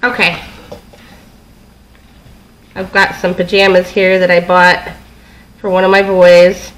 Okay. I've got some pajamas here that I bought for one of my boys,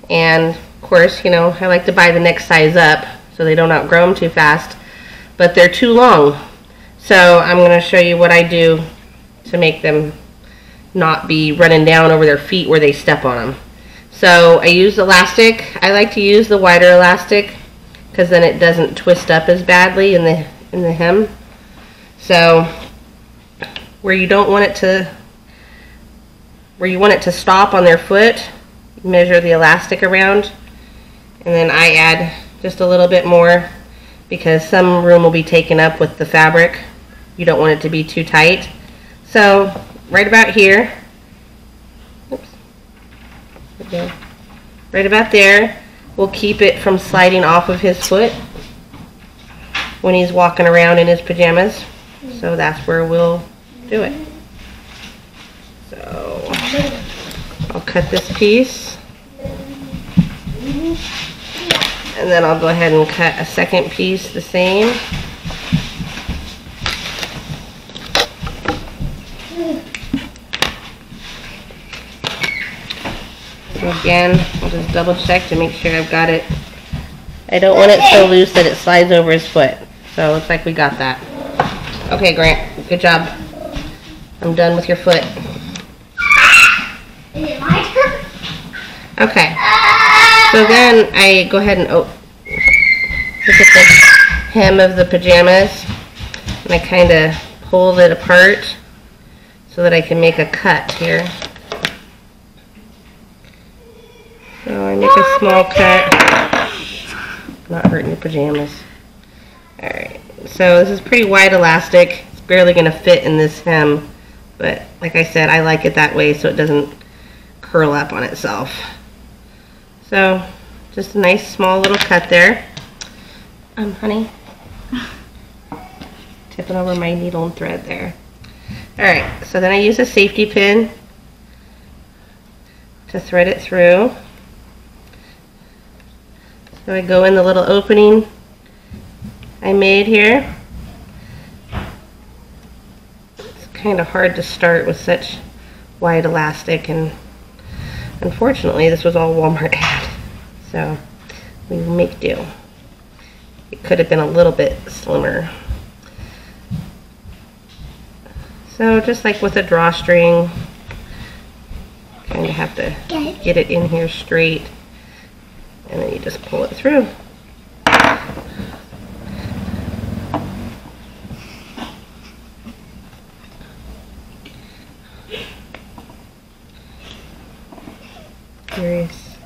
and of course, you know, I like to buy the next size up so they don't outgrow them too fast, but they're too long. So I'm going to show you what I do to make them not be running down over their feet where they step on them. So I use elastic. I like to use the wider elastic because then it doesn't twist up as badly in the hem. So where you don't want it to, where you want it to stop on their foot, measure the elastic around, and then I add just a little bit more because some room will be taken up with the fabric. You don't want it to be too tight. So right about here, oops, okay, right about there will keep it from sliding off of his foot when he's walking around in his pajamas. So that's where we'll do it. So I'll cut this piece, and then I'll go ahead and cut a second piece the same. So again, I'll just double check to make sure I've got it. I don't want it so loose that it slides over his foot. So it looks like we got that. Okay, Grant, good job. I'm done with your foot. Is it my turn? Okay. So then I go ahead and look at the hem of the pajamas, and I kind of pull it apart so that I can make a cut here. So I make a small cut. Not hurting your pajamas. Alright, so this is pretty wide elastic. It's barely going to fit in this hem, but like I said, I like it that way so it doesn't curl up on itself. So just a nice small little cut there. Honey, tipping over my needle and thread there. Alright, so then I use a safety pin to thread it through. So I go in the little opening I made here. It's kind of hard to start with such wide elastic, and unfortunately this was all Walmart had. So we make do. It could have been a little bit slimmer. So just like with a drawstring, kind of have to get it in here straight, and then you just pull it through. Curious.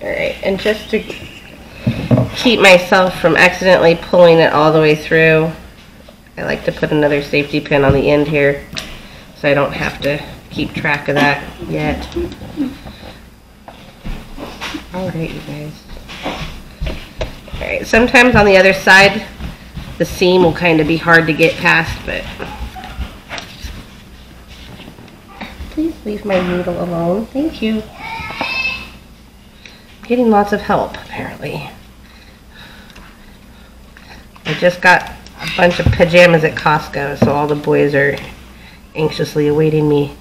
Alright, and just to keep myself from accidentally pulling it all the way through, I like to put another safety pin on the end here so I don't have to keep track of that yet. Alright, you guys. Alright, sometimes on the other side the seam will kind of be hard to get past, but please leave my needle alone. Thank you. I'm getting lots of help, apparently. I just got a bunch of pajamas at Costco, so all the boys are anxiously awaiting me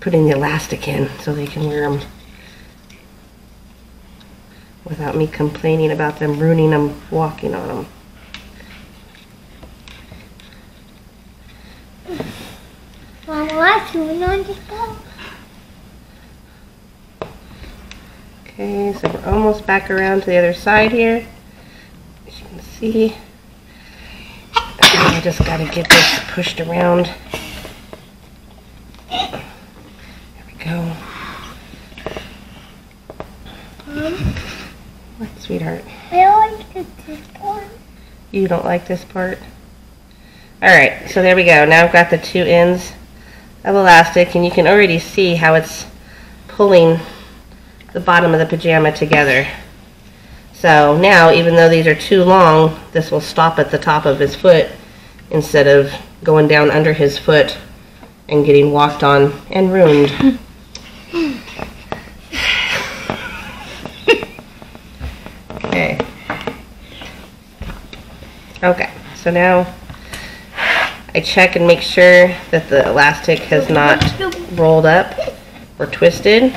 putting the elastic in so they can wear them without me complaining about them ruining them walking on them. Okay, so we're almost back around to the other side here. As you can see, I just got to get this pushed around. There we go. What, sweetheart? I don't like this part. You don't like this part? Alright, so there we go. Now I've got the two ends of elastic, and you can already see how it's pulling the bottom of the pajama together. So now, even though these are too long, this will stop at the top of his foot instead of going down under his foot and getting walked on and ruined. Okay. Okay, so now I check and make sure that the elastic has not rolled up or twisted.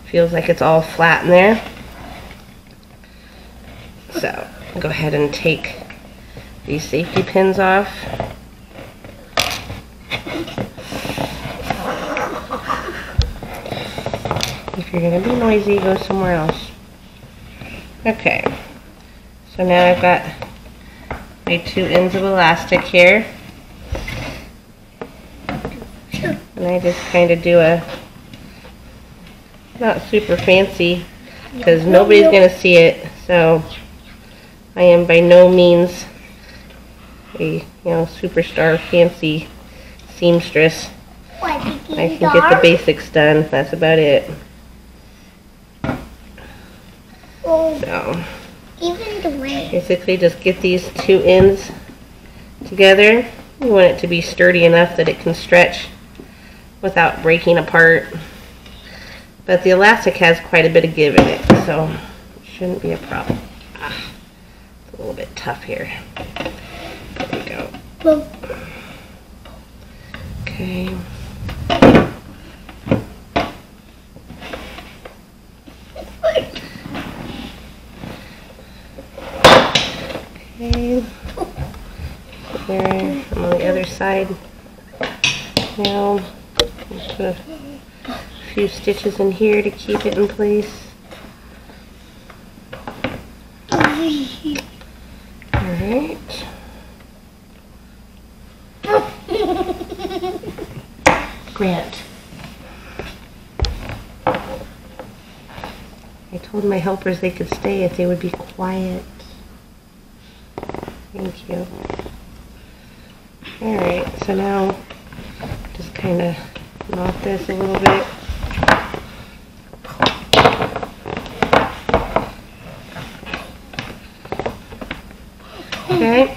Feels like it's all flat in there. So I'll go ahead and take these safety pins off. If you're going to be noisy, go somewhere else. Okay, so now I've got my 2 ends of elastic here. And I just kind of do a, not super fancy, because nobody's going to see it, so I am by no means a, superstar fancy seamstress. I can get the basics done, that's about it. So, basically just get these 2 ends together. You want it to be sturdy enough that it can stretch without breaking apart. But the elastic has quite a bit of give in it, so it shouldn't be a problem. It's a little bit tough here. There we go. Okay. Okay. There, I'm on the other side. Now, put a few stitches in here to keep it in place. Alright. Grant. I told my helpers they could stay if they would be quiet. Thank you. Alright, so now just kind of knot this a little bit. Okay.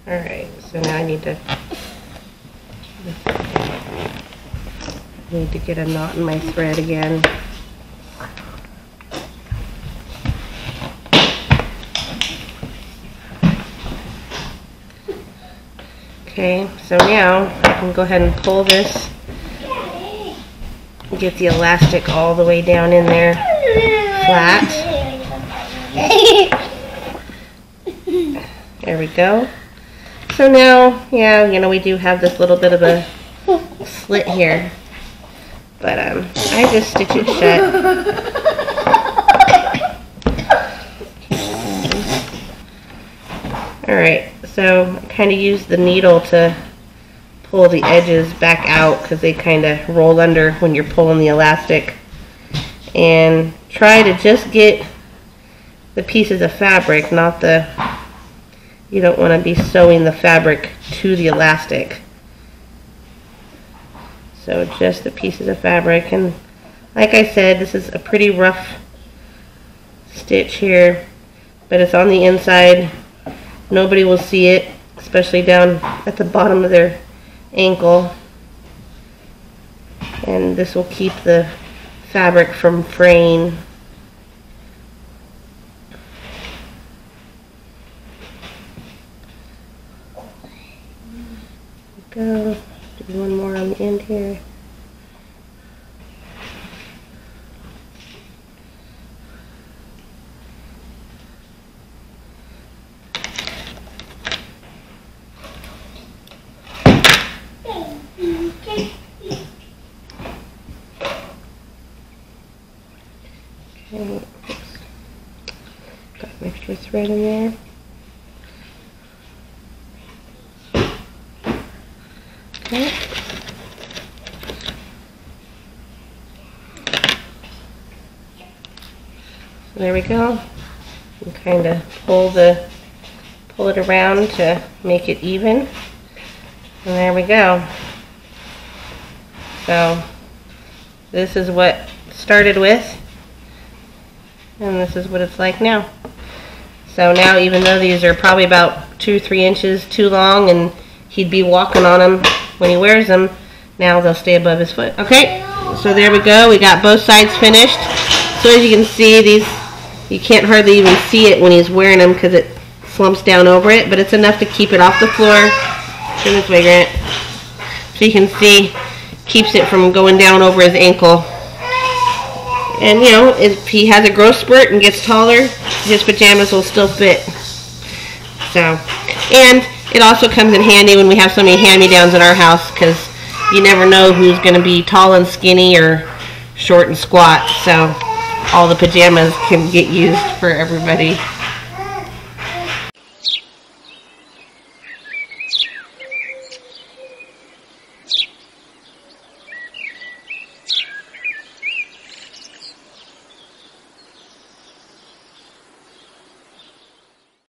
Alright, so now I need to get a knot in my thread again. Okay, so now I can go ahead and pull this and get the elastic all the way down in there flat. There we go. So now, yeah, we do have this little bit of a slit here, but I just stitch it shut. Alright, so I kind of use the needle to pull the edges back out because they kind of roll under when you're pulling the elastic, and try to just get the pieces of fabric, not the, you don't want to be sewing the fabric to the elastic. So just the pieces of fabric, and like I said, this is a pretty rough stitch here, but it's on the inside. Nobody will see it, especially down at the bottom of their ankle, and this will keep the fabric from fraying. Go. Do one more on the end here. Okay, got an extra thread in there. Okay. So there we go. You kind of pull it around to make it even. And there we go. So this is what it started with, and this is what it's like now. So now, even though these are probably about 2-3 inches too long and he'd be walking on them when he wears them, now they'll stay above his foot. Okay, So there we go. We got both sides finished. So as you can see, these, you can't hardly even see it when he's wearing them because it slumps down over it, but it's enough to keep it off the floor. Turn this way, Grant. So you can see, keeps it from going down over his ankle. And you know, if he has a growth spurt and gets taller, his pajamas will still fit. So, and it also comes in handy when we have so many hand-me-downs in our house, because you never know who's going to be tall and skinny or short and squat. So all the pajamas can get used for everybody.